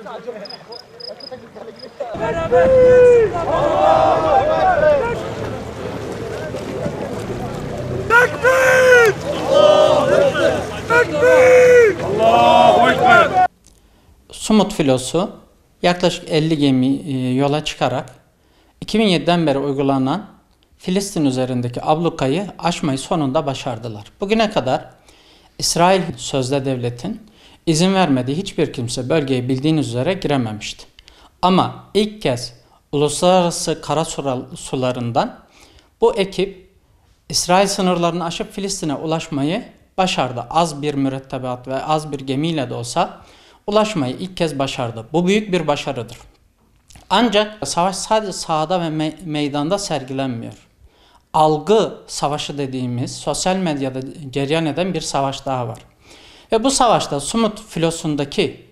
Tekbir! Tekbir! Allahu Ekber! Sumut filosu yaklaşık 50 gemi yola çıkarak 2007'den beri uygulanan Filistin üzerindeki ablukayı aşmayı sonunda başardılar. Bugüne kadar İsrail sözde devletin izin vermediği hiçbir kimse bölgeye bildiğiniz üzere girememişti. Ama ilk kez uluslararası kara sularından bu ekip İsrail sınırlarını aşıp Filistin'e ulaşmayı başardı. Az bir mürettebat ve az bir gemiyle de olsa ulaşmayı ilk kez başardı. Bu büyük bir başarıdır. Ancak savaş sadece sahada ve meydanda sergilenmiyor. Algı savaşı dediğimiz sosyal medyada cereyan eden bir savaş daha var. Ve bu savaşta Sumut filosundaki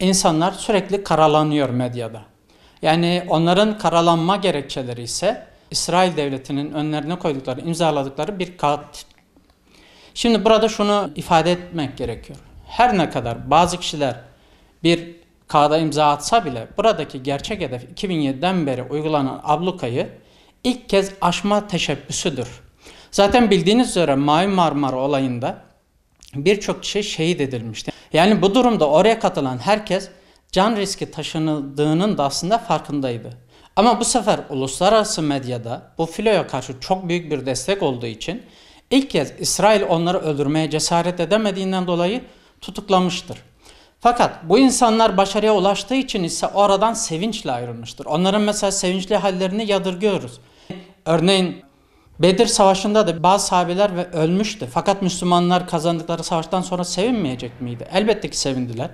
insanlar sürekli karalanıyor medyada. Yani onların karalanma gerekçeleri ise İsrail devletinin önlerine koydukları, imzaladıkları bir kağıt. Şimdi burada şunu ifade etmek gerekiyor. Her ne kadar bazı kişiler bir kağıda imza atsa bile buradaki gerçek hedef 2007'den beri uygulanan ablukayı ilk kez aşma teşebbüsüdür. Zaten bildiğiniz üzere Mavi Marmara olayında birçok kişi şehit edilmişti. Yani bu durumda oraya katılan herkes can riski taşınıldığının da aslında farkındaydı. Ama bu sefer uluslararası medyada bu filoya karşı çok büyük bir destek olduğu için ilk kez İsrail onları öldürmeye cesaret edemediğinden dolayı tutuklamıştır. Fakat bu insanlar başarıya ulaştığı için ise oradan sevinçle ayrılmıştır. Onların mesela sevinçli hallerini yadırgıyoruz. Örneğin Bedir Savaşı'nda da bazı sahabeler ve ölmüştü. Fakat Müslümanlar kazandıkları savaştan sonra sevinmeyecek miydi? Elbette ki sevindiler.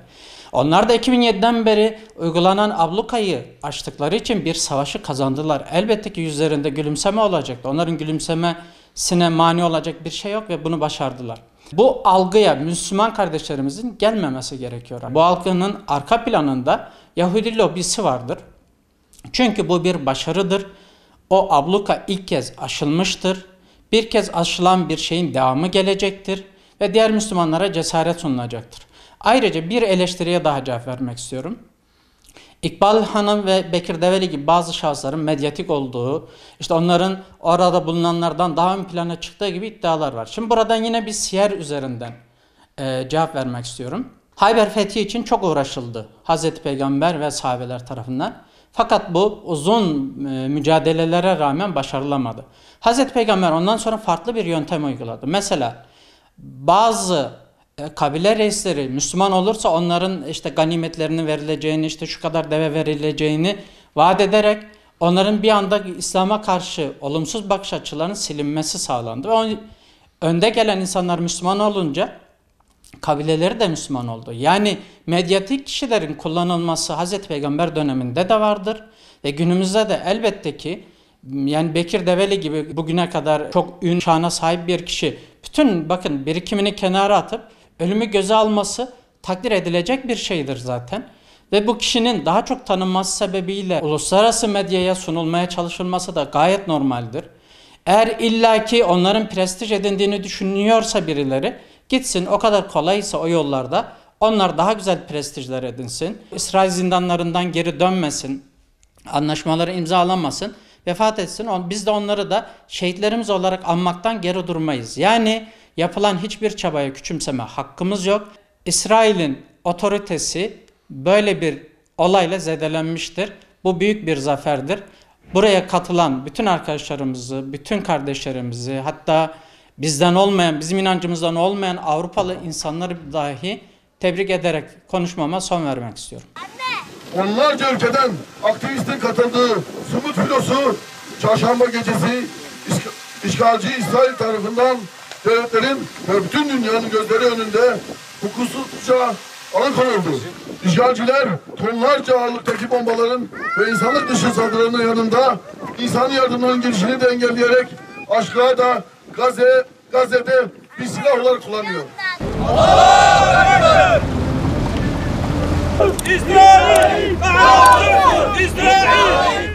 Onlar da 2007'den beri uygulanan ablukayı aştıkları için bir savaşı kazandılar. Elbette ki yüzlerinde gülümseme olacaktı. Onların gülümsemesine mani olacak bir şey yok ve bunu başardılar. Bu algıya Müslüman kardeşlerimizin gelmemesi gerekiyor. Bu algının arka planında Yahudi lobisi vardır. Çünkü bu bir başarıdır. O abluka ilk kez aşılmıştır. Bir kez aşılan bir şeyin devamı gelecektir ve diğer Müslümanlara cesaret sunulacaktır. Ayrıca bir eleştiriye daha cevap vermek istiyorum. İkbal Hanım ve Bekir Develi gibi bazı şahısların medyatik olduğu, işte onların orada bulunanlardan daha ön plana çıktığı gibi iddialar var. Şimdi buradan yine bir siyer üzerinden cevap vermek istiyorum. Hayber Fethi için çok uğraşıldı Hazreti Peygamber ve sahabeler tarafından. Fakat bu uzun mücadelelere rağmen başarılamadı. Hazreti Peygamber ondan sonra farklı bir yöntem uyguladı. Mesela bazı kabile reisleri Müslüman olursa onların işte ganimetlerinin verileceğini, işte şu kadar deve verileceğini vaat ederek onların bir anda İslam'a karşı olumsuz bakış açılarının silinmesi sağlandı. Ve önde gelen insanlar Müslüman olunca kabileleri de Müslüman oldu. Yani medyatik kişilerin kullanılması Hazreti Peygamber döneminde de vardır ve günümüzde de elbette ki yani Bekir Develi gibi bugüne kadar çok ün şana sahip bir kişi bütün bakın birikimini kenara atıp ölümü göze alması takdir edilecek bir şeydir zaten. Ve bu kişinin daha çok tanınması sebebiyle uluslararası medyaya sunulmaya çalışılması da gayet normaldir. Eğer illaki onların prestij edindiğini düşünüyorsa birileri gitsin o kadar kolaysa o yollarda onlar daha güzel prestijler edinsin. İsrail zindanlarından geri dönmesin, anlaşmaları imzalamasın, vefat etsin. Biz de onları da şehitlerimiz olarak anmaktan geri durmayız. Yani yapılan hiçbir çabaya küçümseme hakkımız yok. İsrail'in otoritesi böyle bir olayla zedelenmiştir. Bu büyük bir zaferdir. Buraya katılan bütün arkadaşlarımızı, bütün kardeşlerimizi, hatta bizden olmayan, bizim inancımızdan olmayan Avrupalı insanları dahi tebrik ederek konuşmama son vermek istiyorum. Onlarca ülkeden aktivistin katıldığı Sumut filosu çarşamba gecesi işgalci İsrail tarafından devletlerin ve bütün dünyanın gözleri önünde hukuksuzca alıkonuldu. İşgalciler tonlarca ağırlıktaki bombaların ve insanlık dışı saldırılarının yanında insani yardımların girişini de engelleyerek Aşka'da Gazze'de bir silah olarak kullanıyor. İsrail! İsrail!